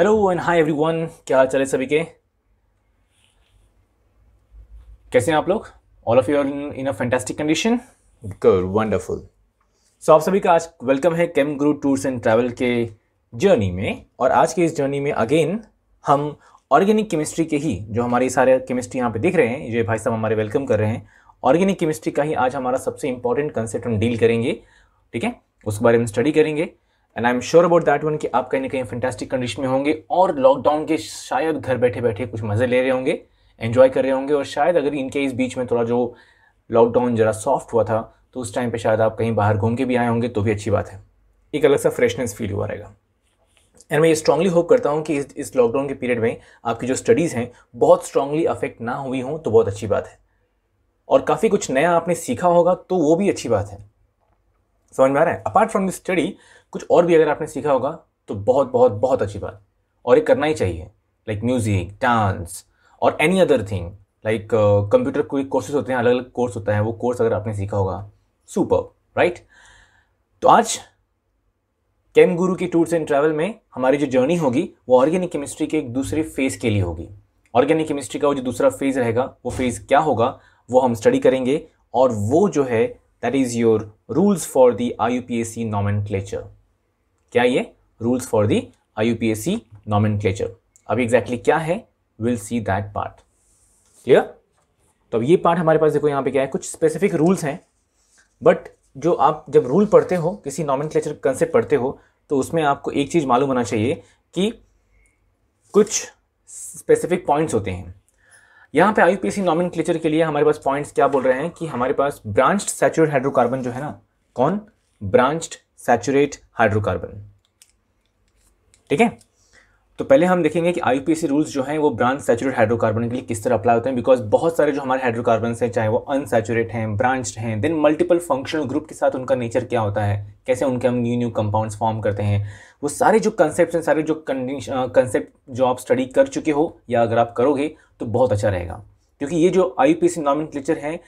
Hello and hi everyone, क्या हाल चाल है सभी के। कैसे हैं आप लोग? All of you are in a fantastic condition. Good, wonderful. So आप सभी का आज वेलकम है Chem Guru tours and travel के जर्नी में। और आज के इस जर्नी में अगेन हम ऑर्गेनिक केमिस्ट्री के ही जो हमारे सारे केमिस्ट्री यहाँ पे दिख रहे हैं, ये भाई साहब हमारे वेलकम कर रहे हैं, ऑर्गेनिक केमिस्ट्री का ही आज हमारा सबसे इंपॉर्टेंट कंसेप्ट हम डील करेंगे। ठीक है, उसके बारे में स्टडी करेंगे and I am sure about that one कि आप कहीं ना कहीं फैंटास्टिक कंडीशन में होंगे और लॉकडाउन के शायद घर बैठे बैठे कुछ मज़े ले रहे होंगे, एंजॉय कर रहे होंगे। और शायद अगर इनके इस बीच में थोड़ा जो लॉकडाउन जरा सॉफ्ट हुआ था तो उस टाइम पे शायद आप कहीं बाहर घूम के भी आए होंगे, तो भी अच्छी बात है। एक अलग सा फ्रेशनेस फील हुआ रहेगा। एंड मैं ये स्ट्रांगली होप करता हूँ कि इस लॉकडाउन के पीरियड में आपकी जो स्टडीज़ हैं बहुत स्ट्रांगली अफेक्ट ना हुई हों, तो बहुत अच्छी बात है। और काफ़ी कुछ नया आपने सीखा होगा तो वो भी अच्छी बात है। समझ में आ रहा है? अपार्ट फ्रॉम दिस स्टडी कुछ और भी अगर आपने सीखा होगा तो बहुत बहुत बहुत अच्छी बात, और ये करना ही चाहिए। लाइक म्यूजिक, डांस और any other thing, like computer कोई कोर्सेज होते हैं, अलग अलग कोर्स होता है, वो कोर्स अगर आपने सीखा होगा, सुपर, राइट। तो आज केम गुरु की टूर्स एंड ट्रैवल में हमारी जो जर्नी होगी वो ऑर्गेनिक केमिस्ट्री के एक दूसरे फेज के लिए होगी। ऑर्गेनिक केमिस्ट्री का वो जो दूसरा फेज रहेगा, वो फेज क्या होगा वो हम स्टडी करेंगे। और वो जो है that is your rules for the IUPAC nomenclature. क्या ये rules for the IUPAC nomenclature अभी एग्जैक्टली क्या है, will see that part. Clear? तो अब ये पार्ट हमारे पास देखो यहाँ पे क्या है, कुछ स्पेसिफिक रूल्स हैं। बट जो आप जब रूल पढ़ते हो, किसी नॉमेनक्लेचर कंसेप्ट पढ़ते हो, तो उसमें आपको एक चीज़ मालूम होना चाहिए कि कुछ स्पेसिफिक पॉइंट्स होते हैं। यहाँ पे IUPAC नॉमेनक्लेचर के लिए हमारे पास पॉइंट्स क्या बोल रहे हैं कि हमारे पास ब्रांच्ड सैचुरेट हाइड्रोकार्बन जो है ना, कौन? Branched saturate hydrocarbon. ठीक है, तो पहले हम देखेंगे कि IUPAC रूल्स जो हैं वो ब्रांच सैचुरेट हाइड्रोकार्बन के लिए किस तरह अप्लाई होते हैं। बिकॉज बहुत सारे जो हमारे हाइड्रोकार्बन हैं, चाहे वो अनसैचुरेट हैं, ब्रांच्ड हैं, देन मल्टीपल फंक्शनल ग्रुप के साथ उनका नेचर क्या होता है, कैसे उनके हम न्यू न्यू कंपाउंड्स फॉर्म करते हैं, वो सारे जो कंसेप्ट हैं, सारे जो कंसेप्ट जो आप स्टडी कर चुके हो या अगर आप करोगे तो बहुत अच्छा रहेगा। क्योंकि ये जो IUPAC नॉमेनक्लेचर है,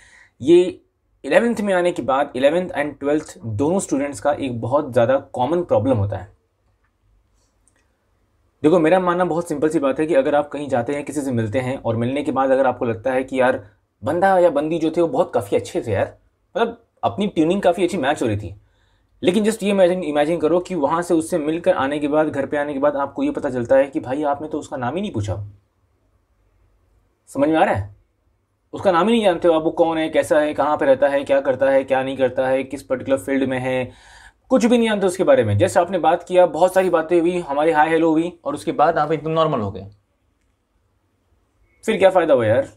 ये 11th में आने के बाद 11th एंड 12th दोनों स्टूडेंट्स का एक बहुत ज़्यादा कॉमन प्रॉब्लम होता है। देखो, मेरा मानना बहुत सिंपल सी बात है कि अगर आप कहीं जाते हैं, किसी से मिलते हैं और मिलने के बाद अगर आपको लगता है कि यार बंदा या बंदी जो थे वो बहुत काफ़ी अच्छे थे यार, मतलब अपनी ट्यूनिंग काफ़ी अच्छी मैच हो रही थी, लेकिन जस्ट ये इमेजिन करो कि वहाँ से उससे मिलकर आने के बाद, घर पे आने के बाद आपको ये पता चलता है कि भाई आपने तो उसका नाम ही नहीं पूछा। समझ में आ रहा है? उसका नाम ही नहीं जानते हो आप, वो कौन है, कैसा है, कहाँ पे रहता है, क्या करता है, क्या नहीं करता है, किस पर्टिकुलर फील्ड में है, कुछ भी नहीं जानते उसके बारे में। जस्ट आपने बात किया, बहुत सारी बातें हुई, हमारी हाय हेलो हुई और उसके बाद आप एकदम नॉर्मल हो गए। फिर क्या फ़ायदा हुआ यार?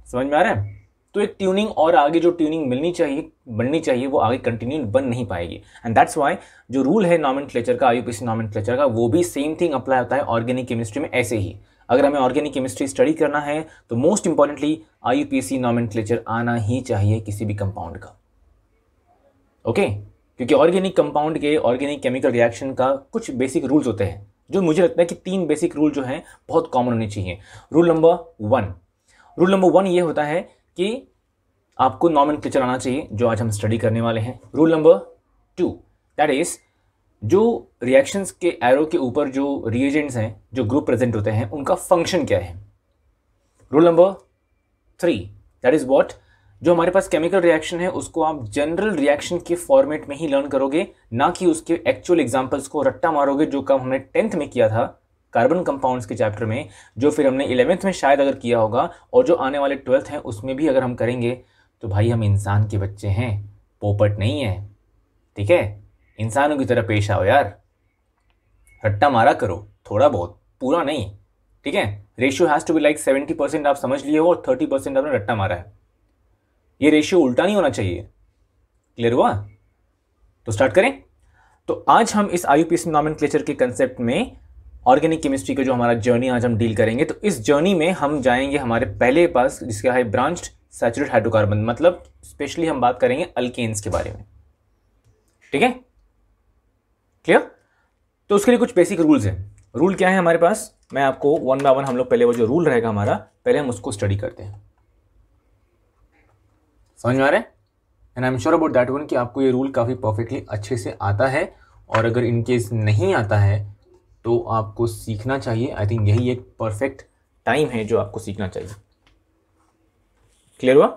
समझ में आ रहा है? तो एक ट्यूनिंग और आगे जो ट्यूनिंग मिलनी चाहिए, बननी चाहिए, वो आगे कंटिन्यू बन नहीं पाएगी। एंड दैट्स वाई जो रूल है नॉमेनक्लेचर का, IUPAC नॉमेनक्लेचर का, वो भी सेम थिंग अप्लाई होता है ऑर्गेनिक केमिस्ट्री में ऐसे ही। अगर हमें ऑर्गेनिक केमिस्ट्री स्टडी करना है तो मोस्ट इंपॉर्टेंटली IUPAC नॉमेनक्लेचर आना ही चाहिए किसी भी कंपाउंड का। ओके? क्योंकि ऑर्गेनिक कंपाउंड के, ऑर्गेनिक केमिकल रिएक्शन का कुछ बेसिक रूल्स होते हैं, जो मुझे लगता है कि 3 बेसिक रूल जो हैं बहुत कॉमन होने चाहिए। रूल नंबर 1 ये होता है कि आपको नॉमेनक्लेचर आना चाहिए, जो आज हम स्टडी करने वाले हैं। रूल नंबर 2 दैट इज जो रिएक्शंस के एरो के ऊपर जो रिएजेंट्स हैं, जो ग्रुप प्रेजेंट होते हैं, उनका फंक्शन क्या है। Rule number 3 that is what, जो हमारे पास केमिकल रिएक्शन है उसको आप जनरल रिएक्शन के फॉर्मेट में ही लर्न करोगे, ना कि उसके एक्चुअल एग्जांपल्स को रट्टा मारोगे, जो काम हमने 10th में किया था कार्बन कंपाउंड्स के चैप्टर में, जो फिर हमने 11th में शायद अगर किया होगा, और जो आने वाले 12th हैं उसमें भी अगर हम करेंगे। तो भाई हम इंसान के बच्चे हैं, पोपट नहीं है। ठीक है, इंसानों की तरह पेश आओ यार, रट्टा मारा करो थोड़ा बहुत, पूरा नहीं। ठीक है, ratio has to be like 70% आप समझ लिए हो और 30% आपने रट्टा मारा है। ये रेशियो उल्टा नहीं होना चाहिए। क्लियर हुआ? तो स्टार्ट करें। तो आज हम इस IUPAC नॉमेनक्लेचर के कंसेप्ट में ऑर्गेनिक केमिस्ट्री का जो हमारा जर्नी आज हम डील करेंगे, तो इस जर्नी में हम जाएंगे हमारे पहले पास, जिसका है ब्रांच्ड सैचुरेट हाइड्रोकार्बन, मतलब स्पेशली हम बात करेंगे अल्केन्स के बारे में। ठीक है, क्लियर? तो उसके लिए कुछ बेसिक रूल्स हैं। रूल क्या है हमारे पास, मैं आपको वन बाय वन, हम लोग पहले वो जो रूल रहेगा हमारा, पहले हम उसको स्टडी करते हैं। समझ में आ रहा है? And I am sure about that one कि आपको ये रूल काफ़ी परफेक्टली अच्छे से आता है। और अगर इनकेस नहीं आता है तो आपको सीखना चाहिए। आई थिंक यही एक परफेक्ट टाइम है जो आपको सीखना चाहिए। क्लियर हुआ?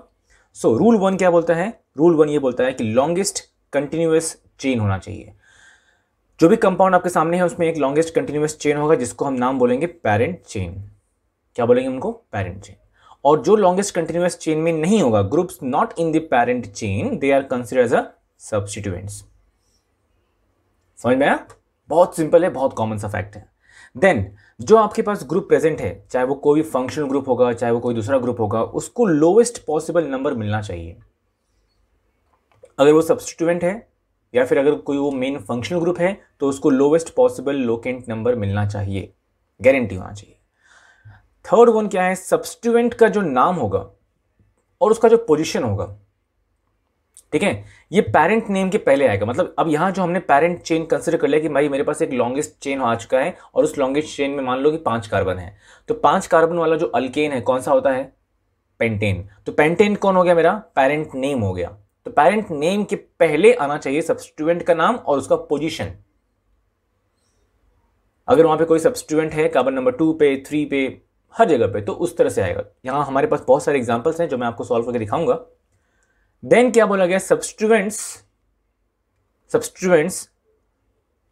सो रूल 1 क्या बोलता है? रूल 1 ये बोलता है कि लॉन्गेस्ट कंटिन्यूअस चेन होना चाहिए। जो भी कंपाउंड आपके सामने है उसमें एक लॉन्गेस्ट कंटिन्यूअस चेन होगा जिसको हम नाम बोलेंगे पेरेंट चेन। क्या बोलेंगे उनको? Parent chain. और जो लॉन्गेस्ट कंटिन्यूअस चेन में नहीं होगा, groups not in the parent chain, they are considered as a substituents. समझ में आया? बहुत सिंपल है, बहुत कॉमन सा फैक्ट है। देन जो आपके पास ग्रुप प्रेजेंट है, चाहे वो कोई फंक्शनल ग्रुप होगा, चाहे वो कोई दूसरा ग्रुप होगा, उसको लोवेस्ट पॉसिबल नंबर मिलना चाहिए। अगर वो सब्स्टिट्यूएंट है या फिर अगर कोई वो मेन फंक्शनल ग्रुप है तो उसको लोवेस्ट पॉसिबल लोकेंट नंबर मिलना चाहिए, गारंटी होना चाहिए। थर्ड वन क्या है? सब्स्टिट्यूएंट का जो नाम होगा और उसका जो पोजीशन होगा, ठीक है, ये पेरेंट नेम के पहले आएगा। मतलब अब यहां जो हमने पेरेंट चेन कंसिडर कर लिया कि भाई मेरे पास एक लॉन्गेस्ट चेन आ चुका है और उस लॉन्गेस्ट चेन में मान लो कि 5 कार्बन है, तो 5 कार्बन वाला जो अल्केन है कौन सा होता है? पेंटेन। तो पेंटेन कौन हो गया? मेरा पेरेंट नेम हो गया। तो पेरेंट नेम के पहले आना चाहिए सब्स्टिट्यूएंट का नाम और उसका पोजीशन। अगर वहां पे कोई सब्स्टिट्यूएंट है कार्बन नंबर 2 पे, 3 पे, हर जगह पे, तो उस तरह से आएगा। यहां हमारे पास बहुत सारे एग्जांपल्स हैं जो मैं आपको सॉल्व करके दिखाऊंगा। देन क्या बोला गया? Substituents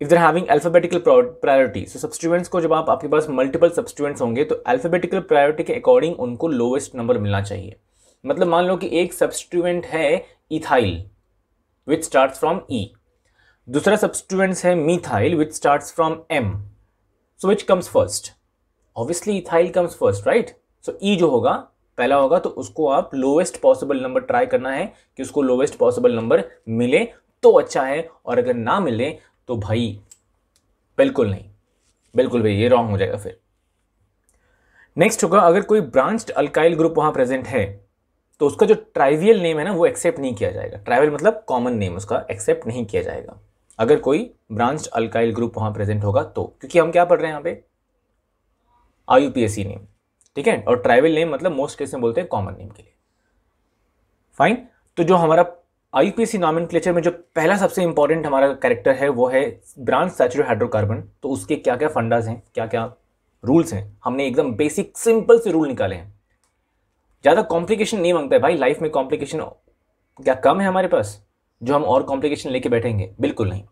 if there having alphabetical priority. So substituents को जब आपके पास मल्टीपल सब्स्टिट्यूएंट्स होंगे तो अल्फाबेटिकल प्रायोरिटी के अकॉर्डिंग उनको लोवेस्ट नंबर मिलना चाहिए। मतलब मान लो कि एक सब्स्टिट्यूएंट है ethyl which starts from E, दूसरा सब्स्टिट्यूएंट है methyl which starts from M. So which comes first? Obviously ethyl comes first, right? So E जो होगा पहला होगा, तो उसको आप लोवेस्ट पॉसिबल नंबर ट्राई करना है कि उसको लोवेस्ट पॉसिबल नंबर मिले तो अच्छा है, और अगर ना मिले तो भाई बिल्कुल नहीं, बिल्कुल भाई ये रॉन्ग हो जाएगा फिर। नेक्स्ट होगा, अगर कोई ब्रांच्ड अल्काइल ग्रुप वहां प्रेजेंट है तो उसका जो ट्राइवियल नेम है ना वो एक्सेप्ट नहीं किया जाएगा। ट्राइवियल मतलब कॉमन नेम, उसका एक्सेप्ट नहीं किया जाएगा अगर कोई ब्रांच्ड अल्काइल ग्रुप वहां प्रेजेंट होगा तो, क्योंकि हम क्या पढ़ रहे हैं यहाँ पे? IUPAC नेम, ठीक है। और ट्राइवल नेम मतलब मोस्ट केस में बोलते हैं कॉमन नेम के लिए। फाइन। तो जो हमारा IUPAC नॉमेनक्लेचर में जो पहला सबसे इंपॉर्टेंट हमारा कैरेक्टर है वो है ब्रांच सैचुरेटेड हाइड्रोकार्बन। तो उसके क्या क्या फंडास हैं, क्या क्या रूल्स हैं, हमने एकदम बेसिक सिंपल से रूल निकाले हैं। ज़्यादा कॉम्प्लिकेशन नहीं मांगता है भाई, लाइफ में कॉम्प्लिकेशन क्या कम है हमारे पास जो हम और कॉम्प्लिकेशन लेके बैठेंगे? बिल्कुल नहीं।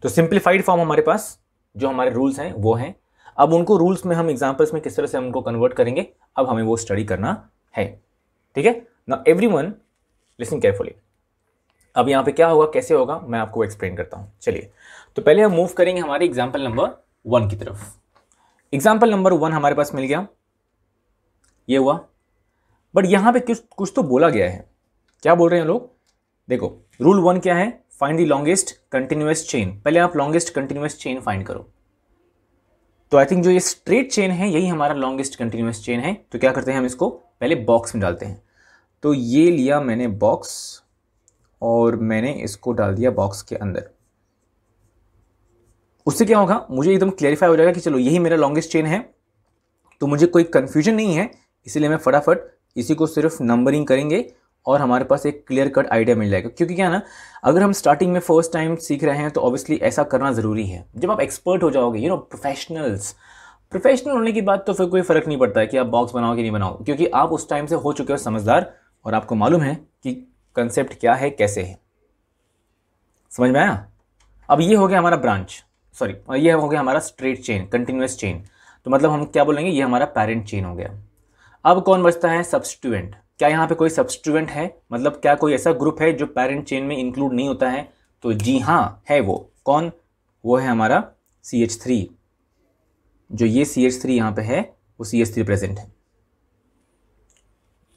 तो सिंप्लीफाइड फॉर्म हमारे पास जो हमारे रूल्स हैं वो हैं। अब उनको रूल्स में हम एग्जांपल्स में किस तरह से हम उनको कन्वर्ट करेंगे, अब हमें वो स्टडी करना है, ठीक है ना। Everyone listen carefully. अब यहां पे क्या होगा, कैसे होगा, मैं आपको एक्सप्लेन करता हूं। चलिए, तो पहले हम मूव करेंगे हमारे एग्जाम्पल नंबर 1 की तरफ। एग्जाम्पल नंबर 1 हमारे पास मिल गया, ये हुआ। बट यहां पे कुछ तो बोला गया है। क्या बोल रहे हैं लोग? देखो, रूल 1 क्या है? Find the longest continuous chain. पहले आप लॉन्गेस्ट कंटिन्यूअस चेन फाइंड करो। तो आई थिंक जो ये स्ट्रेट चेन है यही हमारा लॉन्गेस्ट कंटिन्यूअस चेन है। तो क्या करते हैं, हम इसको पहले बॉक्स में डालते हैं। तो ये लिया मैंने बॉक्स और मैंने इसको डाल दिया बॉक्स के अंदर। उससे क्या होगा, मुझे एकदम क्लैरिफाई हो जाएगा कि चलो यही मेरा लॉन्गेस्ट चेन है, तो मुझे कोई कंफ्यूजन नहीं है। इसीलिए मैं फटाफट इसी को सिर्फ नंबरिंग करेंगे और हमारे पास एक क्लियर कट आइडिया मिल जाएगा। क्योंकि क्या ना, अगर हम स्टार्टिंग में फर्स्ट टाइम सीख रहे हैं तो ऑब्वियसली ऐसा करना ज़रूरी है। जब आप एक्सपर्ट हो जाओगे, प्रोफेशनल होने की बात, तो फिर कोई फ़र्क नहीं पड़ता है कि आप बॉक्स बनाओ कि नहीं बनाओ, क्योंकि आप उस टाइम से हो चुके हो समझदार और आपको मालूम है कि कंसेप्ट क्या है, कैसे है। समझ में आया? अब ये हो गया हमारा ये हो गया हमारा स्ट्रेट चेन, कंटिन्यूअस चेन। तो मतलब हम क्या बोलेंगे, ये हमारा पेरेंट चेन हो गया। अब कौन बचता है? सब्स्टिट्यूएंट। क्या यहाँ पे कोई सब्स्टिट्यूएंट है? मतलब क्या कोई ऐसा ग्रुप है जो पेरेंट चेन में इंक्लूड नहीं होता है? तो जी हाँ है। वो कौन? वो है हमारा CH3। जो ये CH3 यहाँ पे है वो CH3 प्रेजेंट है।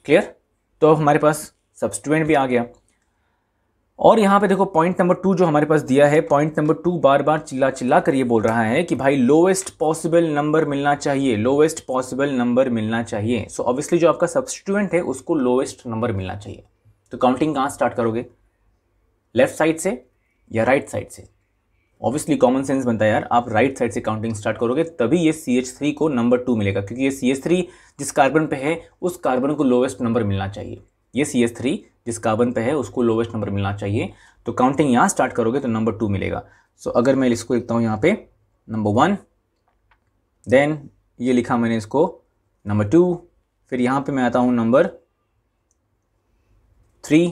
क्लियर? तो अब हमारे पास सब्स्टिट्यूएंट भी आ गया। और यहाँ पे देखो पॉइंट नंबर 2 जो हमारे पास दिया है, पॉइंट नंबर 2 बार बार चिल्ला कर ये बोल रहा है कि भाई लोवेस्ट पॉसिबल नंबर मिलना चाहिए, लोवेस्ट पॉसिबल नंबर मिलना चाहिए। सो ऑब्वियसली जो आपका सब्स्टिट्यूएंट है उसको लोवेस्ट नंबर मिलना चाहिए। तो काउंटिंग कहाँ स्टार्ट करोगे? लेफ्ट साइड से या राइट साइड से? ऑब्वियसली कॉमन सेंस बनता है यार, आप राइट साइड से काउंटिंग स्टार्ट करोगे तभी ये CH3 को नंबर 2 मिलेगा, क्योंकि ये CH3 जिस कार्बन पे है उस कार्बन को लोवेस्ट नंबर मिलना चाहिए। ये CH3 जिस कार्बन पे है उसको लोवेस्ट नंबर मिलना चाहिए। तो काउंटिंग यहाँ स्टार्ट करोगे तो नंबर 2 मिलेगा। सो अगर मैं इसको लिखता हूँ यहाँ पे नंबर 1, देन ये लिखा मैंने इसको नंबर 2, फिर यहाँ पे मैं आता हूँ नंबर 3,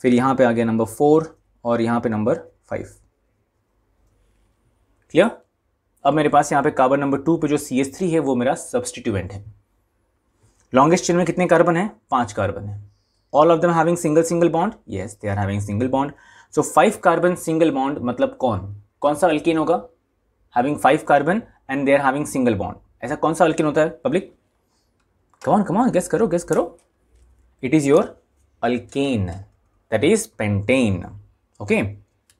फिर यहाँ पे आ गया नंबर 4 और यहाँ पे नंबर 5। क्लियर? अब मेरे पास यहाँ पे कार्बन नंबर 2 पे जो CH3 है वो मेरा सब्स्टिट्यूएंट है। लॉन्गेस्ट चेन में कितने कार्बन है? 5 कार्बन है। All of them having single bond? Yes, they are having single bond. So 5 carbon single bond मतलब कौन सा अल्कीन होगा? Having 5 carbon and they are having single bond. ऐसा कौन सा अल्कीन होता है पब्लिक? कम ऑन गेस करो। It is your alkane, that is pentane. Okay,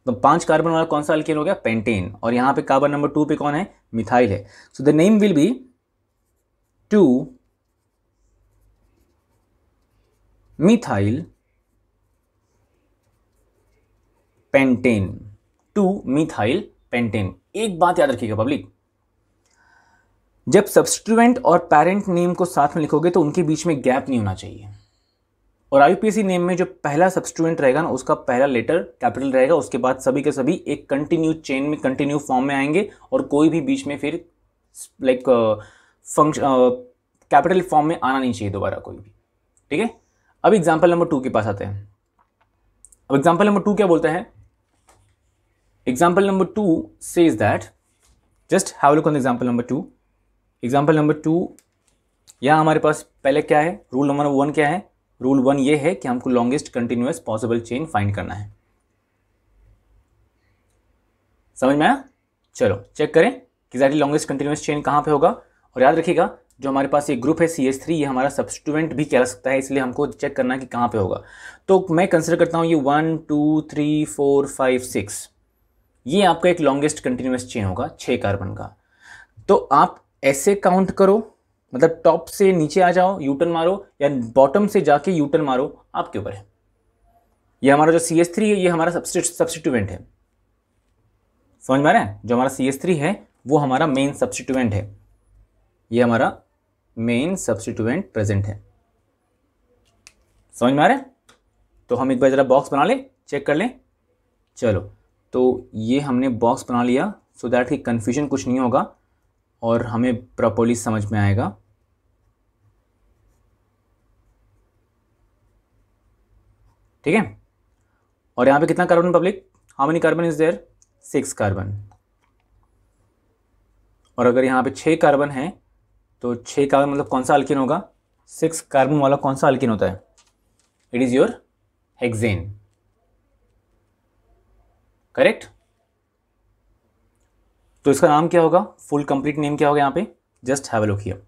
तो 5 कार्बन वाला कौन सा अल्केन हो गया? पेंटेन। और यहां पे कार्बन नंबर 2 पे कौन है? मिथाइल है। So the name will be 2 methyl pentane. 2 methyl pentane. एक बात याद रखिएगा पब्लिक, जब सब्स्टिट्यूएंट और पेरेंट नेम को साथ में लिखोगे तो उनके बीच में गैप नहीं होना चाहिए। और IUPAC नेम में जो पहला सब्स्टिट्यूएंट रहेगा ना, उसका पहला लेटर कैपिटल रहेगा, उसके बाद सभी के सभी एक कंटिन्यू चेन में कंटिन्यू फॉर्म में आएंगे और कोई भी बीच में फिर लाइक कैपिटल फॉर्म में आना नहीं चाहिए दोबारा कोई भी। ठीक है, अब एग्जाम्पल नंबर 2 के पास आते हैं। अब एग्जाम्पल नंबर 2 क्या बोलता है? Example number 2 says that, just have a look on example number 2। Example number 2, यहां हमारे पास पहले क्या है? रूल नंबर 1 क्या है? रूल 1 ये है कि हमको longest continuous possible chain find करना है। समझ में आया? चलो चेक करें कि एग्जैक्टली लॉन्गेस्ट कंटिन्यूअस चेन कहां पे होगा। और याद रखिएगा, जो हमारे पास ये ग्रुप है CH3, ये हमारा सब्स्टिट्यूएंट भी कह सकता है, इसलिए हमको चेक करना है कि कहां पे होगा। तो मैं कंसिडर करता हूं ये 1 2 3 4 5 6, ये आपका एक लॉन्गेस्ट कंटिन्यूअस चेन होगा 6 कार्बन का। तो आप ऐसे काउंट करो, मतलब टॉप से नीचे आ जाओ, यूटर्न मारो, या बॉटम से जाके यूटर्न मारो, आपके ऊपर है। ये हमारा जो CH3 है ये हमारा सब्स्टिट्यूएंट है। समझ में आ रहा है? जो हमारा CH3 है वो हमारा मेन सब्स्टिट्यूएंट है, ये हमारा मेन सब्स्टिट्यूएंट प्रेजेंट है। समझ में आ रहा है? तो हम एक बार जरा बॉक्स बना लें, चेक कर लें। चलो, तो ये हमने बॉक्स बना लिया सो दैट कि कंफ्यूजन कुछ नहीं होगा और हमें प्रॉपर्ली समझ में आएगा। ठीक है, और यहां पे कितना carbon public? How many carbon is there? 6 carbon. और अगर यहां पे 6 कार्बन है तो 6 कार्बन मतलब कौन सा अल्कीन होगा? 6 कार्बन वाला कौन सा अल्कीन होता है? It is your hexane. Correct? तो इसका नाम क्या होगा? फुल कंप्लीट नेम क्या होगा यहाँ पे? Just have a look here.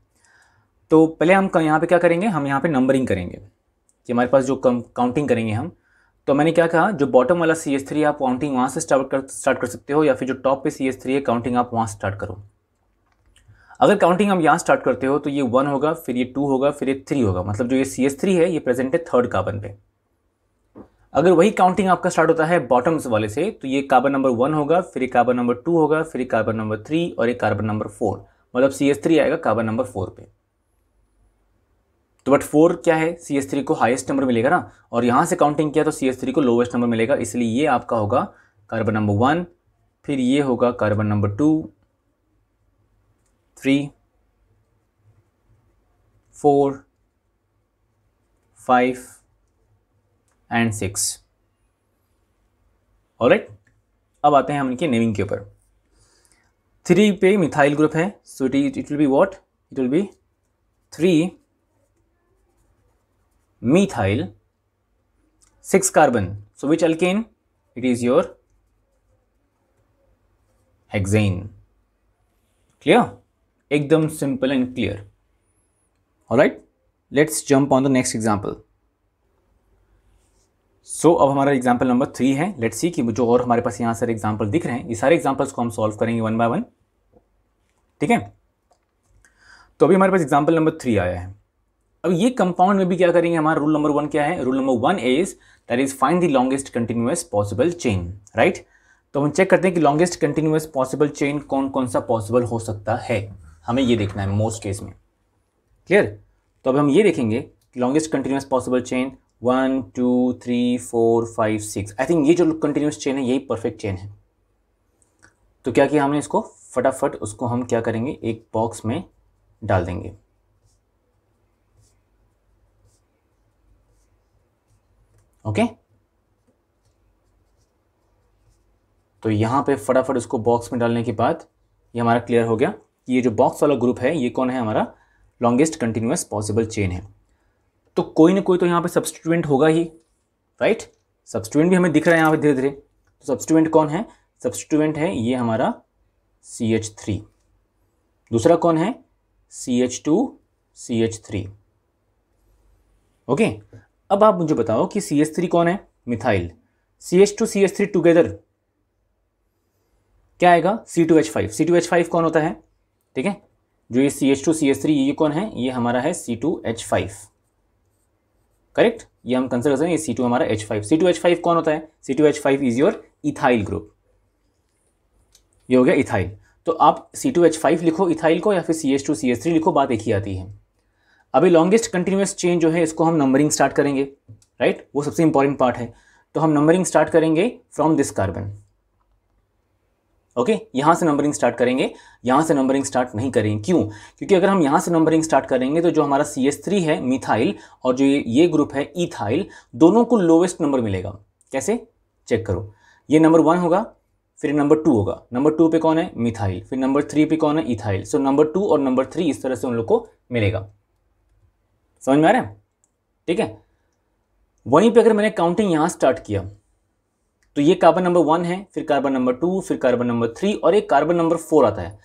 तो पहले हम यहाँ पे क्या करेंगे? हम यहाँ पे नंबरिंग करेंगे कि हमारे पास जो काउंटिंग करेंगे हम। तो मैंने क्या कहा, जो बॉटम वाला CH3 आप काउंटिंग वहाँ से स्टार्ट कर सकते हो, या फिर जो टॉप पे CH3 है काउंटिंग आप वहाँ स्टार्ट करो। अगर काउंटिंग हम यहाँ स्टार्ट करते हो तो ये 1 होगा, फिर ये 2 होगा, फिर ये 3 होगा, मतलब जो ये CH3 है ये प्रेजेंट है 3rd कार्बन पे। अगर वही काउंटिंग आपका स्टार्ट होता है बॉटम्स वाले से तो ये कार्बन नंबर 1 होगा, फिर ये कार्बन नंबर 2 होगा, फिर ये कार्बन नंबर 3 और ये कार्बन नंबर 4, मतलब CH3 आएगा कार्बन नंबर 4 पे। तो बट 4 क्या है? CH3 को हाईएस्ट नंबर मिलेगा ना, और यहां से काउंटिंग किया तो CH3 को लोवेस्ट नंबर मिलेगा, इसलिए ये आपका होगा कार्बन नंबर 1, फिर ये होगा कार्बन नंबर 2, 3, 4, 5 एंड 6। ऑलराइट, अब आते हैं हम इनके नेमिंग के ऊपर। 3 पे मिथाइल ग्रुप है, so it will be what? It will be 3 methyl 6 carbon. So which alkane? It is your hexane. Clear? एकदम simple and clear. Alright, let's jump on the next example. So अब हमारा example number 3 है। Let's see कि जो और हमारे पास यहाँ सारे एग्जाम्पल दिख रहे हैं, ये सारे एग्जाम्पल्स को हम सॉल्व करेंगे 1 by 1। ठीक है, तो अभी हमारे पास एग्जाम्पल नंबर 3 आया है। अब ये कंपाउंड में भी क्या करेंगे? हमारा रूल नंबर 1 क्या है? Rule number 1 is that is find the longest continuous possible chain, right? तो हम चेक करते हैं कि लॉन्गेस्ट कंटिन्यूअस पॉसिबल चेन कौन कौन सा पॉसिबल हो सकता है, हमें ये देखना है मोस्ट केस में। क्लियर? तो अब हम ये देखेंगे longest continuous possible chain 1 2 3 4 5 6। I think ये जो कंटिन्यूअस चेन है यही परफेक्ट चेन है। तो क्या किया हमने? इसको फटाफट उसको हम क्या करेंगे, एक बॉक्स में डाल देंगे। ओके, तो यहाँ पे फटाफट उसको बॉक्स में डालने के बाद ये हमारा क्लियर हो गया कि ये जो बॉक्स वाला ग्रुप है ये कौन है, हमारा लॉन्गेस्ट कंटिन्यूअस पॉसिबल चेन है। तो कोई ना कोई तो यहाँ पे सब्स्टिट्यूएंट होगा ही, राइट। सब्स्टिट्यूएंट भी हमें दिख रहा है यहाँ पे धीरे धीरे। तो सब्स्टिट्यूएंट कौन है, सब्स्टिट्यूएंट है ये हमारा CH3। दूसरा कौन है, CH2 CH3। ओके, अब आप मुझे बताओ कि CH3 कौन है, मिथाइल। CH2 CH3 टुगेदर क्या आएगा, C2H5। C2H5 कौन होता है, ठीक है, जो ये CH2 CH3 ये कौन है, ये हमारा है C2H5, करेक्ट। ये हम कंसिडर करते हैं ये C2 हमारा H5। C2H5 कौन होता है, C2H5 is your ethyl group. ये हो गया इथाइल। तो आप C2H5 लिखो इथाइल को, या फिर CH2 CH3 लिखो, बात एक ही आती है। अभी लॉन्गेस्ट कंटिन्यूअस चेन जो है इसको हम नंबरिंग स्टार्ट करेंगे, राइट, वो सबसे इंपॉर्टेंट पार्ट है। तो हम नंबरिंग स्टार्ट करेंगे फ्रॉम दिस कार्बन। ओके, यहां से नंबरिंग स्टार्ट करेंगे, यहां से नंबरिंग स्टार्ट नहीं करेंगे। क्यों, क्योंकि अगर हम यहां से नंबरिंग स्टार्ट करेंगे तो जो हमारा CH3 है मिथाइल और जो ये ग्रुप है इथाइल, दोनों को लोवेस्ट नंबर मिलेगा। कैसे, चेक करो, ये नंबर 1 होगा, फिर नंबर 2 होगा, नंबर 2 पे कौन है, मिथाइल, फिर नंबर 3 पे कौन है, इथाइल। सो नंबर 2 और नंबर 3 इस तरह से उन लोग को मिलेगा। समझ में आ रहा है, ठीक है। वहीं पे अगर मैंने काउंटिंग यहां स्टार्ट किया तो ये कार्बन नंबर 1 है, फिर कार्बन नंबर 2, फिर कार्बन नंबर 3 और एक कार्बन नंबर 4 आता है।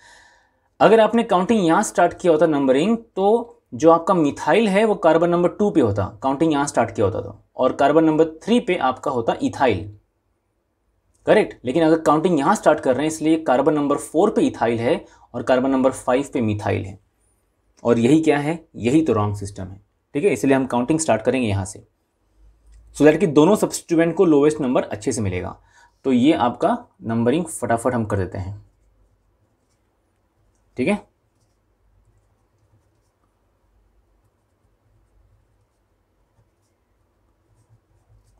अगर आपने काउंटिंग यहां स्टार्ट किया होता नंबरिंग, तो जो आपका मिथाइल है वो कार्बन नंबर 2 पे होता, काउंटिंग यहां स्टार्ट किया होता तो, और कार्बन नंबर 3 पे आपका होता इथाइल, करेक्ट। लेकिन अगर काउंटिंग यहां स्टार्ट कर रहे हैं इसलिए कार्बन नंबर 4 पे इथाइल है और कार्बन नंबर 5 पे मिथाइल है, और यही क्या है, यही तो रॉन्ग सिस्टम है, ठीक है। इसलिए हम काउंटिंग स्टार्ट करेंगे यहां से, सो दैट कि दोनों सब्स्टिट्यूएंट को लोवेस्ट नंबर अच्छे से मिलेगा। तो ये आपका नंबरिंग फटाफट हम कर देते हैं, ठीक है।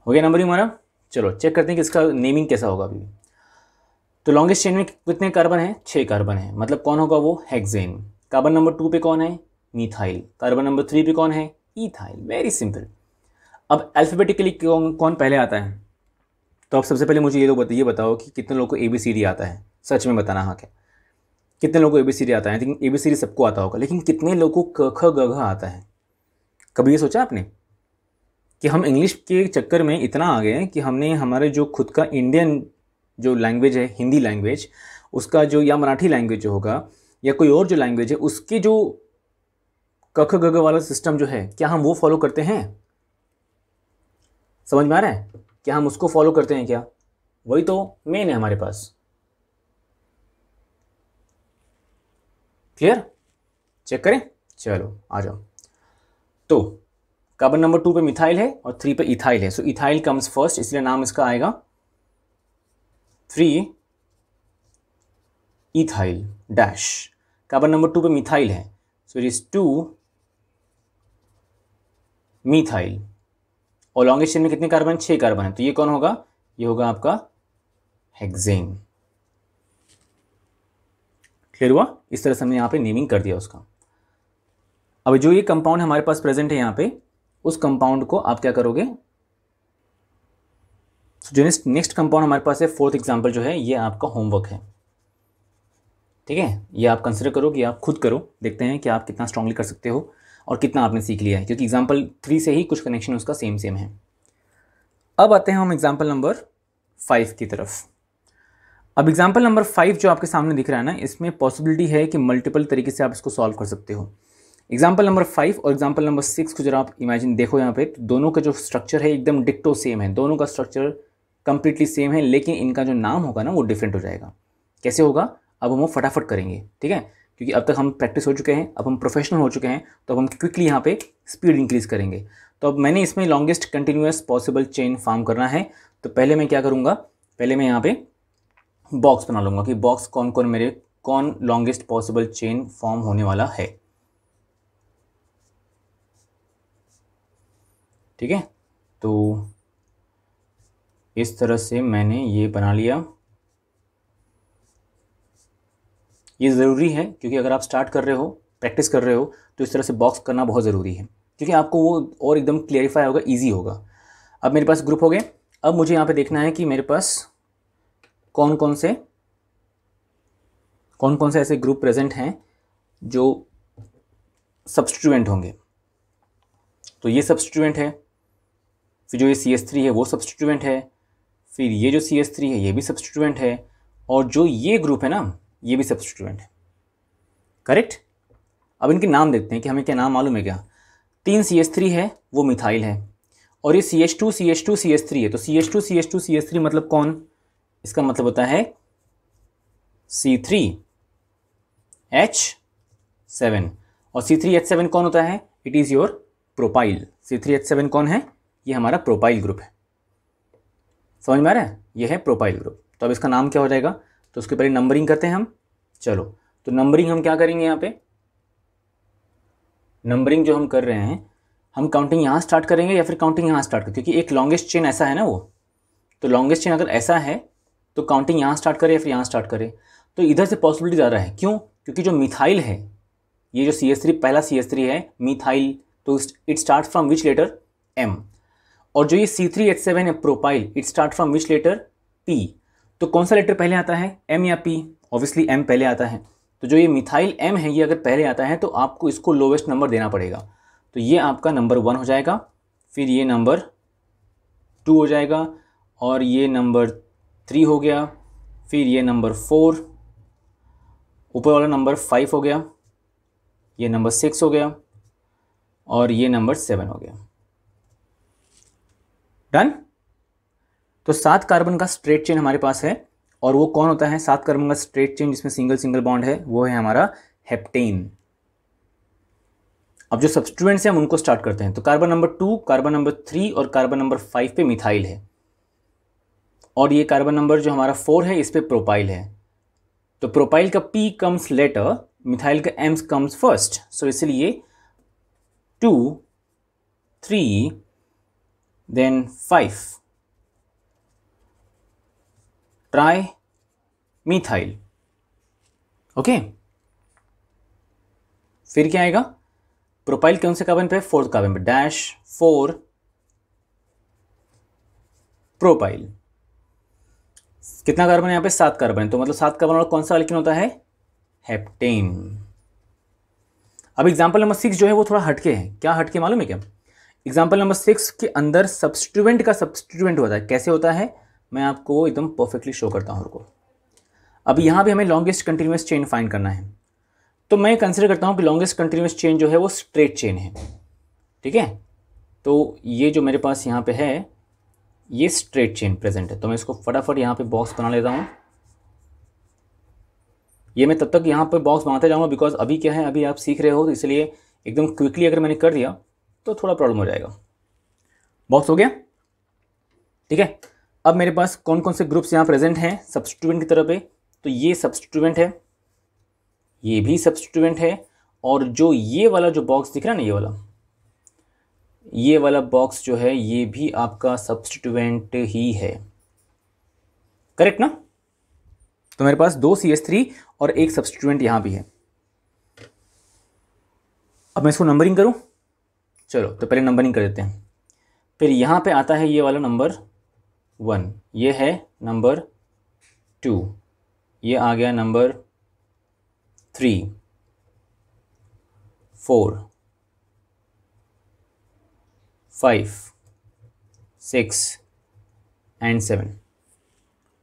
हो गया नंबरिंग हमारा। चलो चेक करते हैं कि इसका नेमिंग कैसा होगा अभी। तो लॉन्गेस्ट चेन में कितने कार्बन है, 6 कार्बन है, मतलब कौन होगा वो, हेक्सेन। कार्बन नंबर 2 पे कौन है, मिथाइल। कार्बन नंबर 3 पे कौन है, इथाइल। Very simple. अब अल्फाबेटिकली कौन पहले आता है, तो आप सबसे पहले मुझे ये बताओ कि कितने लोगों को ABCD आता है, सच में बताना। हाँ क्या, कितने लोगों को ABCD आता है, आई थिंक ABCD सबको आता होगा, लेकिन कितने लोगों को क ख ग घ आता है। कभी ये सोचा आपने कि हम इंग्लिश के चक्कर में इतना आ गए हैं कि हमने हमारे जो खुद का इंडियन जो लैंग्वेज है, हिंदी लैंग्वेज, उसका जो, या मराठी लैंग्वेज जो होगा, या कोई और जो लैंग्वेज है, उसके जो क ख ग घ वाला सिस्टम जो है, क्या हम वो फॉलो करते हैं। समझ में आ रहा है, क्या हम उसको फॉलो करते हैं क्या, वही तो मेन है हमारे पास। क्लियर, चेक करें, चलो आ जाओ। तो कार्बन नंबर 2 पे मिथाइल है और 3 पे इथाइल है, सो इथाइल कम्स फर्स्ट, इसलिए नाम इसका आएगा 3 इथाइल डैश। कार्बन नंबर 2 पे मिथाइल है, सो इट इज 2 मिथाइल। और लॉन्गेस्ट चेन में कितने कार्बन, 6 कार्बन है, तो ये कौन होगा, ये होगा आपका हेक्सेन। क्लियर हुआ, इस तरह से हमने यहाँ पे नेमिंग कर दिया उसका। अब जो ये कंपाउंड हमारे पास प्रेजेंट है यहाँ पे, उस कंपाउंड को आप क्या करोगे, जो नेक्स्ट कंपाउंड हमारे पास है, 4th एग्जांपल जो है, ये आपका होमवर्क है, ठीक है। ये आप कंसिडर करो कि आप खुद करो, देखते हैं कि आप कितना स्ट्रांगली कर सकते हो और कितना आपने सीख लिया है, क्योंकि एग्जाम्पल 3 से ही कुछ कनेक्शन उसका सेम है। अब आते हैं हम एग्जाम्पल नंबर 5 की तरफ। अब एग्जाम्पल नंबर 5 जो आपके सामने दिख रहा है ना, इसमें पॉसिबिलिटी है कि मल्टीपल तरीके से आप इसको सॉल्व कर सकते हो। एग्जाम्पल नंबर 5 और एग्जाम्पल नंबर 6 को जरा आप इमेजिन देखो यहाँ पे, तो दोनों का जो स्ट्रक्चर है एकदम डिक्टो सेम है, दोनों का स्ट्रक्चर कंप्लीटली सेम है, लेकिन इनका जो नाम होगा ना वो डिफरेंट हो जाएगा। कैसे होगा, अब हम वो फटाफट करेंगे, ठीक है, क्योंकि अब तक हम प्रैक्टिस हो चुके हैं, अब हम प्रोफेशनल हो चुके हैं, तो अब हम क्विकली यहाँ पे स्पीड इंक्रीज करेंगे। तो अब मैंने इसमें longest continuous possible chain form करना है, तो पहले मैं क्या करूँगा, पहले मैं यहाँ पे बॉक्स बना लूँगा कि बॉक्स कौन लॉन्गेस्ट पॉसिबल चेन फॉर्म होने वाला है, ठीक है। तो इस तरह से मैंने ये बना लिया। ये ज़रूरी है क्योंकि अगर आप स्टार्ट कर रहे हो, प्रैक्टिस कर रहे हो, तो इस तरह से बॉक्स करना बहुत ज़रूरी है क्योंकि आपको वो और एकदम क्लियरिफाई होगा, ईजी होगा। अब मेरे पास ग्रुप हो गए। अब मुझे यहाँ पे देखना है कि मेरे पास कौन कौन से ऐसे ग्रुप प्रेजेंट हैं जो सब्स्टिट्यूएंट होंगे। तो ये सब्स्टिट्यूएंट है, फिर जो ये CH3 है वो सब्स्टिट्यूएंट है, फिर ये जो CH3 है ये भी सब्स्टिट्यूएंट है, और जो ये ग्रुप है ना ये भी सब्स्टिट्यूएंट है। करेक्ट। अब इनके नाम देखते हैं कि हमें क्या नाम मालूम है क्या। 3 CH3 है वो मिथाइल है, और ये CH2 CH2 CH3 है। तो CH2 CH2 CH3 मतलब कौन, इसका मतलब होता है C3H7, और C3H7 कौन होता है, it is your propyl. C3H7 कौन है, ये हमारा प्रोपाइल ग्रुप है। समझ में आ रहा है, ये है प्रोपाइल ग्रुप। तो अब इसका नाम क्या हो जाएगा, तो उसके पहले नंबरिंग करते हैं हम। चलो, तो नंबरिंग हम क्या करेंगे, यहाँ पे नंबरिंग जो हम कर रहे हैं, हम काउंटिंग यहाँ स्टार्ट करेंगे या फिर काउंटिंग यहाँ स्टार्ट करेंगे, क्योंकि एक लॉन्गेस्ट चेन ऐसा है ना वो। तो लॉन्गेस्ट चेन अगर ऐसा है तो काउंटिंग यहाँ स्टार्ट करे या फिर यहाँ स्टार्ट करे, तो इधर से पॉसिबिलिटी ज़्यादा है। क्यों, क्योंकि जो मिथाइल है, ये जो CH3 पहला CH3 है मिथाइल, तो it start from which letter, M। और जो ये C3H7 है propyl, it start from which letter, P। तो कौन सा लेटर पहले आता है, M या P? ऑब्वियसली M पहले आता है। तो जो ये मिथाइल M है, ये अगर पहले आता है तो आपको इसको लोवेस्ट नंबर देना पड़ेगा। तो ये आपका नंबर 1 हो जाएगा, फिर ये नंबर 2 हो जाएगा, और ये नंबर 3 हो गया, फिर ये नंबर 4, ऊपर वाला नंबर 5 हो गया, ये नंबर 6 हो गया, और ये नंबर 7 हो गया। डन। तो 7 कार्बन का स्ट्रेट चेन हमारे पास है, और वो कौन होता है 7 कार्बन का स्ट्रेट चेन जिसमें सिंगल सिंगल बॉन्ड है, वो है हमारा हेप्टेन। अब जो सब्स्टिट्यूएंट्स हैं हम उनको स्टार्ट करते हैं। तो कार्बन नंबर 2, कार्बन नंबर 3 और कार्बन नंबर 5 पे मिथाइल है, और ये कार्बन नंबर जो हमारा 4 है इस पे प्रोपाइल है। तो प्रोपाइल का P कम्स लेटर, मिथाइल का M कम्स फर्स्ट। सो इसलिए 2, 3 देन 5 ट्राई मिथाइल। ओके, फिर क्या आएगा, प्रोपाइल कौन से कार्बन पे, 4th कार्बन पे, डैश 4 प्रोपाइल। कितना कार्बन है यहाँ पे, 7 कार्बन। तो मतलब 7 कार्बन वाला कौन सा अल्कीन होता है, हेप्टेन। अब एग्जाम्पल नंबर 6 जो है वो थोड़ा हटके है। क्या हटके मालूम है क्या, एग्जाम्पल नंबर 6 के अंदर सब्स्टिट्यूएंट का सब्स्टिट्यूएंट होता है। कैसे होता है, मैं आपको एकदम परफेक्टली शो करता हूँ आपको। अब यहाँ भी हमें लॉन्गेस्ट कंटिन्यूअस चेन फाइंड करना है, तो मैं कंसिडर करता हूँ कि लॉन्गेस्ट कंटिन्यूअस चेन जो है वो स्ट्रेट चेन है। ठीक है, तो ये जो मेरे पास यहाँ पे है ये स्ट्रेट चेन प्रेजेंट है। तो मैं इसको फटाफट यहाँ पे बॉक्स बना लेता हूँ। ये मैं तब तक यहाँ पे बॉक्स बनाते जाऊँगा, बिकॉज अभी क्या है, अभी आप सीख रहे हो, तो इसलिए एकदम क्विकली अगर मैंने कर दिया तो थोड़ा प्रॉब्लम हो जाएगा। बॉक्स हो गया, ठीक है। अब मेरे पास कौन कौन से ग्रुप्स यहाँ प्रेजेंट हैं सब्स्टिट्यूएंट की तरफ पे, तो ये सब्स्टिट्यूएंट है, ये भी सब्स्टिट्यूएंट है, और जो ये वाला जो बॉक्स दिख रहा है ना, ये वाला बॉक्स जो है ये भी आपका सब्स्टिट्यूएंट ही है। करेक्ट ना। तो मेरे पास 2 CH3 और एक सब्स्टिट्यूएंट यहां भी है। अब मैं इसको नंबरिंग करूं, चलो तो पहले नंबरिंग कर देते हैं। फिर यहां पे आता है ये वाला नंबर 1, ये है नंबर 2, ये आ गया नंबर 3, 4, 5, 6 एंड 7।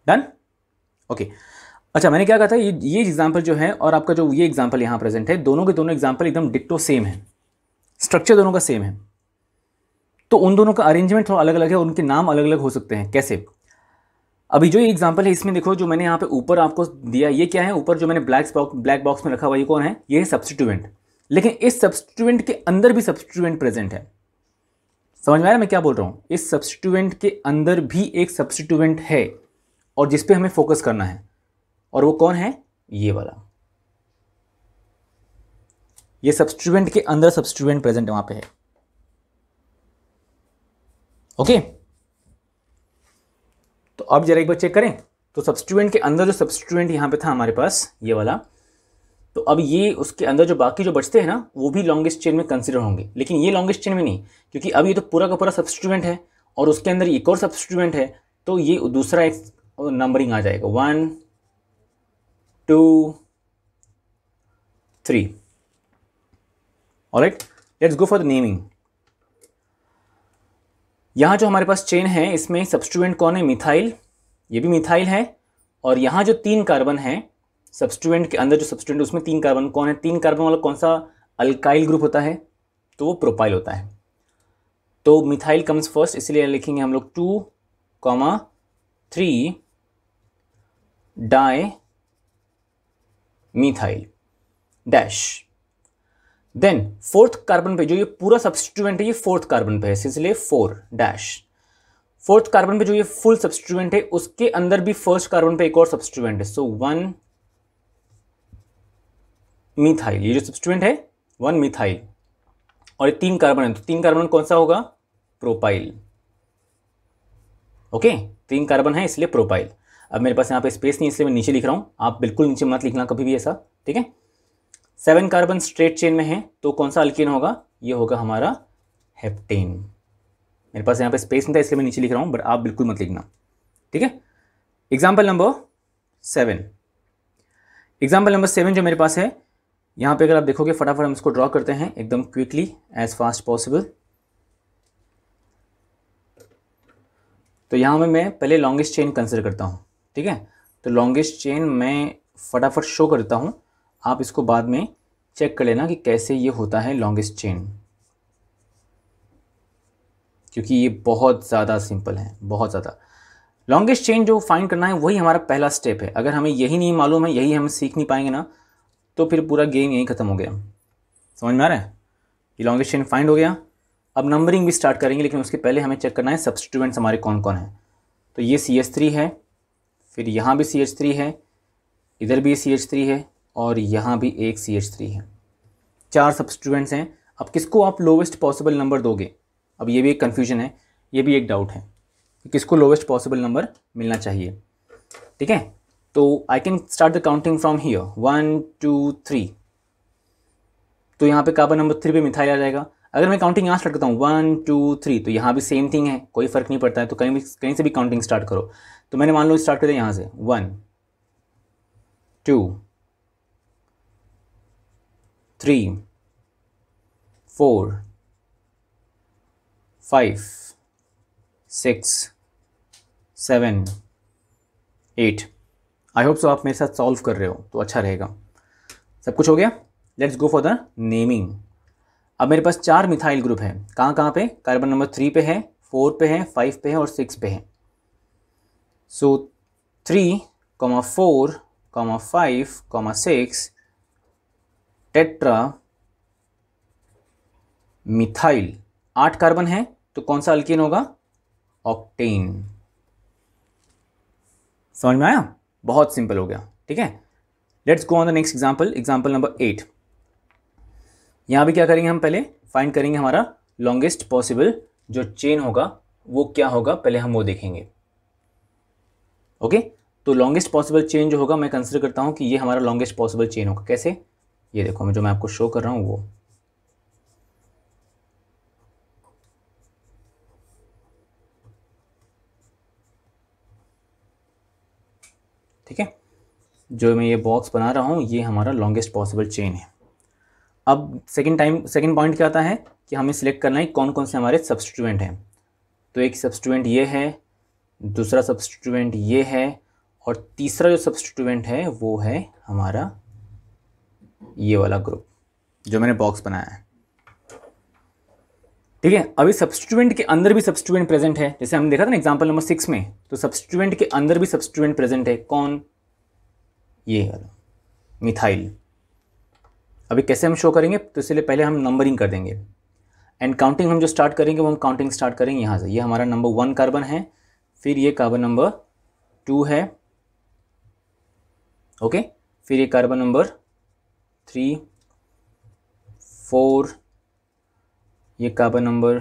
डन। ओके, अच्छा मैंने क्या कहा था, ये एग्जाम्पल जो है और आपका जो ये एग्जाम्पल यहाँ प्रेजेंट है, दोनों के दोनों एग्जाम्पल एकदम डिक्टो सेम है, स्ट्रक्चर दोनों का सेम है। तो उन दोनों का अरेंजमेंट थोड़ा अलग अलग है, उनके नाम अलग अलग हो सकते हैं। कैसे, अभी जो ये एग्जाम्पल है इसमें देखो, जो मैंने यहाँ पे ऊपर आपको दिया, ये क्या है, ऊपर जो मैंने ब्लैक बॉक्स में रखा हुआ ये कौन है, ये है सब्स्टिट्यूएंट। लेकिन इस सब्स्टिट्यूएंट के अंदर भी सब्स्टिट्यूएंट प्रेजेंट है। समझ में आ रहा है मैं क्या बोल रहा हूँ, इस सब्स्टिट्यूएंट के अंदर भी एक सब्स्टिट्यूएंट है और जिस पे हमें फोकस करना है, और वो कौन है, ये वाला। ये सब्स्टिट्यूएंट के अंदर सब्स्टिट्यूएंट प्रेजेंट वहां पे है। ओके, तो अब जरा एक बार चेक करें। तो सब्स्टिट्यूएंट के अंदर जो सब्स्टिट्यूएंट यहां पे था हमारे पास, ये वाला, तो अब ये उसके अंदर जो बाकी जो बचते हैं ना वो भी लॉन्गेस्ट चेन में कंसिडर होंगे, लेकिन ये लॉन्गेस्ट चेन में नहीं, क्योंकि अब ये तो पूरा का पूरा सब्स्टिट्यूएंट है और उसके अंदर एक और सब्स्टिट्यूएंट है, तो ये दूसरा एक नंबरिंग आ जाएगा 1 2 3। Alright, let's go for the naming. यहाँ जो हमारे पास चेन है इसमें सब्स्टिट्यूएंट कौन है? मिथाइल, ये भी मिथाइल है। और यहाँ जो 3 कार्बन है सब्स्टिट्यूएंट के अंदर, जो सब्स्टिट्यूएंट उसमें 3 कार्बन कौन है? 3 कार्बन वाला कौन सा अल्काइल ग्रुप होता है? तो वो प्रोपाइल होता है। तो मिथाइल कम्स फर्स्ट, इसलिए लिखेंगे हम लोग 2,3 di methyl dash. Then 4th carbon पे जो ये पूरा सब्स्टिट्यूएंट है ये 4th कार्बन पे है, इसलिए 4 डैश। 4th कार्बन पे जो ये फुल सब्स्टिट्यूएंट है उसके अंदर भी 1st कार्बन पे एक और सब्स्टिट्यूएंट है, सो 1 मिथाइल। ये जो सब्स्टिट्यूएंट है 1 मिथाइल और ये 3 कार्बन है, तो 3 कार्बन कौन सा होगा? प्रोपाइल। ओके, 3 कार्बन है इसलिए प्रोपाइल। अब मेरे पास यहाँ पे स्पेस नहीं इसलिए मैं नीचे लिख रहा हूँ, आप बिल्कुल नीचे मत लिखना कभी भी ऐसा, ठीक है। 7 कार्बन स्ट्रेट चेन में है तो कौन सा अल्कीन होगा? ये होगा हमारा हेप्टेन। मेरे पास यहाँ पे स्पेस नहीं था इसलिए मैं नीचे लिख रहा हूँ, बट आप बिल्कुल मत लिखना, ठीक है। एग्जाम्पल नंबर 7, एग्जाम्पल नंबर 7 जो मेरे पास है यहाँ पे, अगर आप देखोगे फटाफट हम इसको ड्रॉ करते हैं एकदम क्विकली एज फास्ट पॉसिबल। तो यहाँ में मैं पहले लॉन्गेस्ट चेन कंसिडर करता हूँ, ठीक है। तो लॉन्गेस्ट चेन मैं फटाफट शो करता हूँ, आप इसको बाद में चेक कर लेना कि कैसे ये होता है लॉन्गेस्ट चेन, क्योंकि ये बहुत ज़्यादा सिंपल है, बहुत ज़्यादा। लॉन्गेस्ट चेन जो फाइंड करना है वही हमारा पहला स्टेप है। अगर हमें यही नहीं मालूम है, यही हम सीख नहीं पाएंगे ना, तो फिर पूरा गेम यहीं ख़त्म हो गया। समझ में आ रहा है? ये लॉन्गेस्ट चेन फाइंड हो गया। अब नंबरिंग भी स्टार्ट करेंगे, लेकिन उसके पहले हमें चेक करना है सब्स्टिट्यूएंट्स हमारे कौन कौन हैं। तो ये CH3 है, फिर यहाँ भी CH3 है, इधर भी CH3 है और यहाँ भी एक CH3 है। 4 सब्स्टिट्यूएंट्स हैं। अब किसको आप लोवेस्ट पॉसिबल नंबर दोगे? अब ये भी एक कन्फ्यूजन है, ये भी एक डाउट है कि किसको लोवेस्ट पॉसिबल नंबर मिलना चाहिए, ठीक है। तो I can start the counting from here 1 2 3। तो यहाँ पे कार्बन नंबर 3 पे मिथाइल आ जाएगा। अगर मैं काउंटिंग यहाँ स्टार्ट करता हूँ 1 2 3, तो यहाँ भी सेम थिंग है, कोई फ़र्क नहीं पड़ता है। तो कहीं से भी काउंटिंग स्टार्ट करो। तो मैंने मान लो स्टार्ट कर दिया यहाँ से 1 2 3 4 5 6 7 8। आई होप सो आप मेरे साथ सॉल्व कर रहे हो तो अच्छा रहेगा। सब कुछ हो गया, let's go for the naming. अब मेरे पास 4 मिथाइल ग्रुप है, कहाँ कहाँ पे? कार्बन नंबर 3 पे है, 4 पे है, 5 पे है और 6 पे है। सो 3, 4, 5, 6 टेट्रा मिथाइल। 8 कार्बन है तो कौन सा अल्कीन होगा? ऑक्टेन। समझ में आया? बहुत सिंपल हो गया, ठीक है। Let's go on the next example, example number 8। यहाँ भी क्या करेंगे हम? पहले फाइंड करेंगे हमारा लॉन्गेस्ट पॉसिबल जो चेन होगा वो क्या होगा, पहले हम वो देखेंगे। ओके, तो लॉन्गेस्ट पॉसिबल चेन जो होगा मैं कंसिडर करता हूँ कि ये हमारा लॉन्गेस्ट पॉसिबल चेन होगा। कैसे? ये देखो मैं जो मैं आपको शो कर रहा हूँ वो, ठीक है। जो मैं ये बॉक्स बना रहा हूँ ये हमारा लॉन्गेस्ट पॉसिबल चेन है। अब सेकंड पॉइंट क्या आता है कि हमें सिलेक्ट करना है कौन कौन से हमारे सब्स्टिट्यूएंट हैं। तो एक सब्स्टिट्यूएंट ये है, दूसरा सब्स्टिट्यूएंट ये है और तीसरा जो सब्स्टिट्यूएंट है वो है हमारा ये वाला ग्रुप जो मैंने बॉक्स बनाया है, ठीक है। अभी सब्स्टिट्यूएंट के अंदर भी सब्स्टिट्यूएंट प्रेजेंट है, जैसे हमने देखा था ना एग्जांपल नंबर 6 में। तो सब्स्टिट्यूएंट के अंदर भी सब्स्टिट्यूएंट प्रेजेंट है, कौन? ये वाला मिथाइल। अभी कैसे हम शो करेंगे? तो इसलिए पहले हम नंबरिंग कर देंगे एंड काउंटिंग हम जो स्टार्ट करेंगे वो हम काउंटिंग स्टार्ट करेंगे यहाँ से। ये हमारा नंबर 1 कार्बन है, फिर ये कार्बन नंबर 2 है, ओके, फिर ये कार्बन नंबर 3 4, ये कार्बन नंबर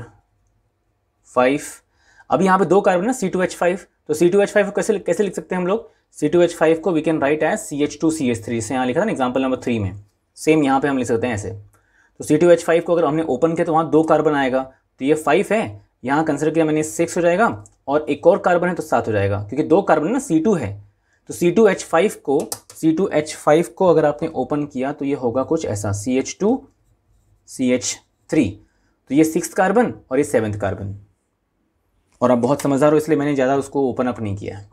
5। अब यहाँ पे 2 कार्बन है C2H5, तो C2H5 को कैसे लिख सकते हैं हम लोग? C2H5 को we can write as CH2CH3, जैसे यहाँ लिखा था ना एग्जाम्पल नंबर 3 में। सेम यहाँ पे हम लिख सकते हैं ऐसे। तो C2H5 को अगर हमने ओपन किया तो वहाँ 2 कार्बन आएगा, तो ये 5 है, यहाँ कंसिडर किया मैंने 6 हो जाएगा, और एक और कार्बन है तो 7 हो जाएगा, क्योंकि 2 कार्बन है ना, C2 है। तो C2H5 को अगर आपने ओपन किया तो ये होगा कुछ ऐसा, CH2 CH3, तो ये 6th कार्बन और ये 7th कार्बन। और आप बहुत समझदार हो इसलिए मैंने ज़्यादा उसको ओपन अप नहीं किया है।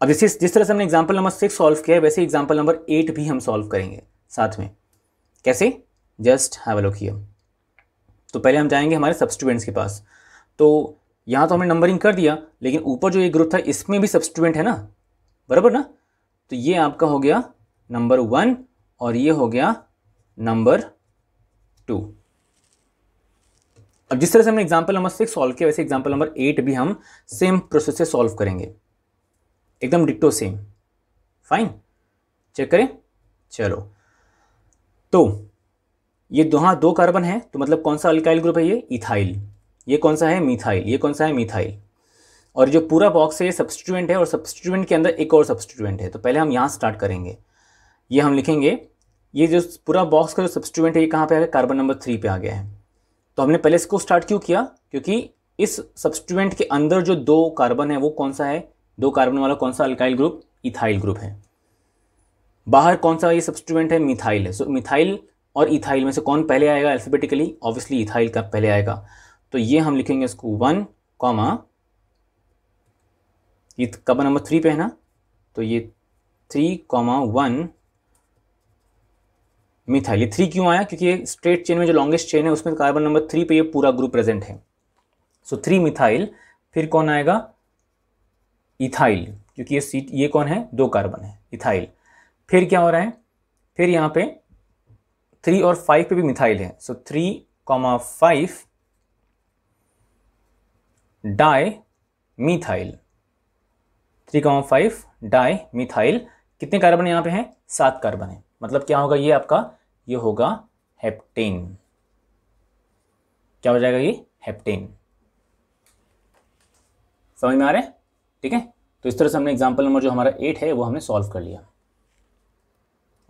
अब जिस तरह से हमने एग्जाम्पल नंबर 6 सॉल्व किया है, वैसे एग्जाम्पल नंबर 8 भी हम सॉल्व करेंगे साथ में। कैसे? Just have a look here. तो पहले हम जाएंगे हमारे सब्स्टिट्यूएंट्स के पास। तो यहाँ तो हमने नंबरिंग कर दिया, लेकिन ऊपर जो ये ग्रुप था इसमें भी सब्स्टिट्यूएंट है ना, बराबर ना। तो ये आपका हो गया नंबर 1 और ये हो गया नंबर 2। अब जिस तरह से हमने एग्जाम्पल नंबर 6 सॉल्व किया, वैसे एग्जाम्पल नंबर 8 भी हम सेम प्रोसेस से सॉल्व करेंगे, एकदम डिक्टो सेम। फाइन, चेक करें। चलो, तो ये हाँ 2 कार्बन है, तो मतलब कौन सा अल्काइल ग्रुप है? ये इथाइल। ये कौन सा है? मिथाइल। ये कौन सा है? मिथाइल। और जो पूरा बॉक्स है ये सब्स्टिट्यूएंट है, और सब्स्टिट्यूएंट के अंदर एक और सब्स्टिट्यूएंट है। तो पहले हम यहाँ स्टार्ट करेंगे। ये हम लिखेंगे, ये जो पूरा बॉक्स का जो सब्स्टिट्यूएंट है ये कहाँ पे आ गया? कार्बन नंबर 3 पे आ गया है। तो हमने पहले इसको स्टार्ट क्यों किया? क्योंकि इस सब्स्टिट्यूएंट के अंदर जो 2 कार्बन है वो कौन सा है? 2 कार्बन वाला कौन सा अल्काइल ग्रुप? इथाइल ग्रुप है। बाहर कौन सा ये सब्स्टिट्यूएंट है? मिथाइल है। सो मिथाइल और इथाइल में से कौन पहले आएगा अल्फाबेटिकली? ऑब्वियसली इथाइल का पहले आएगा। तो ये हम लिखेंगे इसको 1, ये कार्बन नंबर 3 पे है ना, तो ये 3, 1 मिथाइल। ये 3 क्यों आया? क्योंकि ये स्ट्रेट चेन में जो लॉन्गेस्ट चेन है उसमें कार्बन नंबर 3 पे ये पूरा ग्रुप प्रेजेंट है। सो 3 मिथाइल। फिर कौन आएगा? इथाइल, क्योंकि ये कौन है? 2 कार्बन है, इथाइल। फिर क्या हो रहा है? फिर यहाँ पे 3 और 5 पे भी मिथाइल है। सो 3, 5 डाई मिथाइल। 3, 5 di methyl. कितने कार्बन यहाँ पे हैं? 7 कार्बन है। मतलब क्या होगा ये आपका? ये होगा हेप्टेन। क्या हो जाएगा ये? हेप्टेन। समझ में आ रहा है? ठीक है। तो इस तरह से हमने एग्जाम्पल नंबर जो हमारा 8 है वो हमने सॉल्व कर लिया।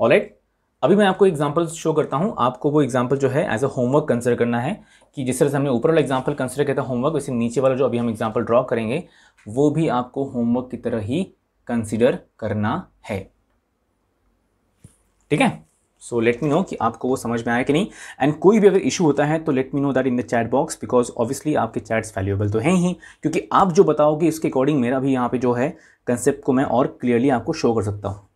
ऑलराइट, अभी मैं आपको एग्जाम्पल शो करता हूं। आपको वो एग्जाम्पल जो है एज अ होमवर्क कंसिडर करना है, कि जिस तरह से हमने ऊपर वाला एग्जाम्पल कंसिडर किया था होमवर्क, वैसे नीचे वाला जो अभी हम एग्जाम्पल ड्रॉ करेंगे वो भी आपको होमवर्क की तरह ही कंसिडर करना है। ठीक है। सो लेट मी नो कि आपको वो समझ में आया कि नहीं। एंड कोई भी अगर इशू होता है तो late me know that in the chat box, because obviously आपके चैट्स वैल्यूएबल तो हैं ही, क्योंकि आप जो बताओगे इसके अकॉर्डिंग मेरा भी यहाँ पे जो है कंसेप्ट को मैं और क्लियरली आपको शो कर सकता हूँ,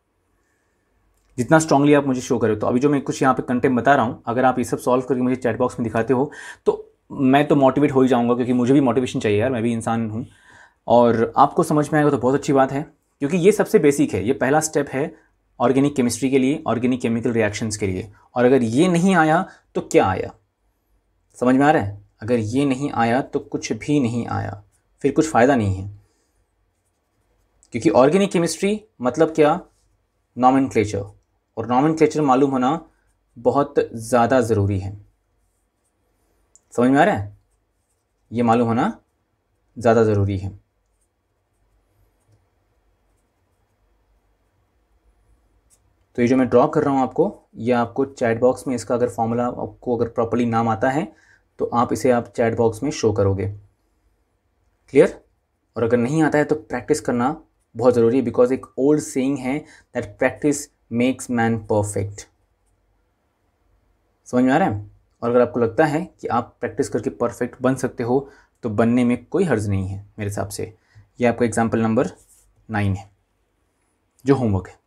जितना स्ट्रांगली आप मुझे शो करें। तो अभी जो मैं कुछ यहाँ पे कंटेंट बता रहा हूँ, अगर आप ये सब सॉल्व करके मुझे चैट बॉक्स में दिखाते हो तो मैं तो मोटिवेट हो ही जाऊँगा, क्योंकि मुझे भी मोटिवेशन चाहिए यार, मैं भी इंसान हूँ। और आपको समझ में आएगा तो बहुत अच्छी बात है, क्योंकि ये सबसे बेसिक है, ये पहला स्टेप है ऑर्गेनिक केमिस्ट्री के लिए, ऑर्गेनिक केमिकल रिएक्शंस के लिए। और अगर ये नहीं आया तो क्या आया? समझ में आ रहा है? अगर ये नहीं आया तो कुछ भी नहीं आया, फिर कुछ फ़ायदा नहीं है। क्योंकि ऑर्गेनिक केमिस्ट्री मतलब क्या? नॉमेनक्लेचर, और नॉमेनक्लेचर मालूम होना बहुत ज़्यादा ज़रूरी है। समझ में आ रहा है? ये मालूम होना ज़्यादा ज़रूरी है। तो ये जो मैं ड्रॉ कर रहा हूँ आपको, ये आपको चैट बॉक्स में इसका अगर फॉर्मूला आपको अगर प्रॉपर्ली नाम आता है तो आप इसे आप चैट बॉक्स में शो करोगे। क्लियर? और अगर नहीं आता है तो प्रैक्टिस करना बहुत ज़रूरी है, बिकॉज एक ओल्ड सेइंग है that practice makes man perfect. समझ में आ रहा है? और अगर आपको लगता है कि आप प्रैक्टिस करके परफेक्ट बन सकते हो तो बनने में कोई हर्ज नहीं है मेरे हिसाब से। ये आपका एग्जाम्पल नंबर 9 है जो होमवर्क है।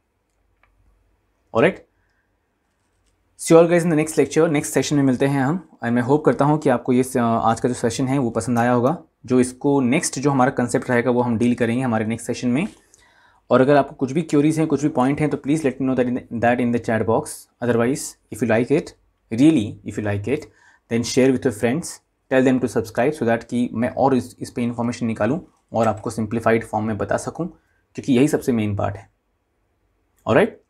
Alright, see all guys in the next lecture, next session में मिलते हैं हम। और मैं होप करता हूँ कि आपको ये आज का जो सेशन है वो पसंद आया होगा। जो इसको नेक्स्ट जो हमारा कंसेप्ट रहेगा वो हम डील करेंगे हमारे नेक्स्ट सेशन में। और अगर आपको कुछ भी क्यूरीज हैं, कुछ भी पॉइंट हैं, तो please let me know that in the chat box. Otherwise if you like it, really if you like it, then share with your friends, tell them to subscribe, so that कि मैं और इस पर information निकालूँ और आपको simplified form में बता सकूँ, क्योंकि यही सबसे मेन पार्ट है। ऑलराइट,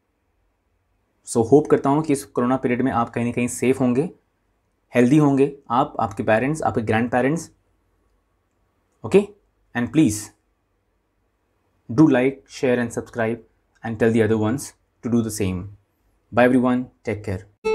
सो होप करता हूँ कि इस कोरोना पीरियड में आप कहीं ना कहीं सेफ होंगे, हेल्दी होंगे, आप, आपके पेरेंट्स, आपके grand parents. Okay, and please do like, share and subscribe and tell the other ones to do the same. Bye everyone, take care.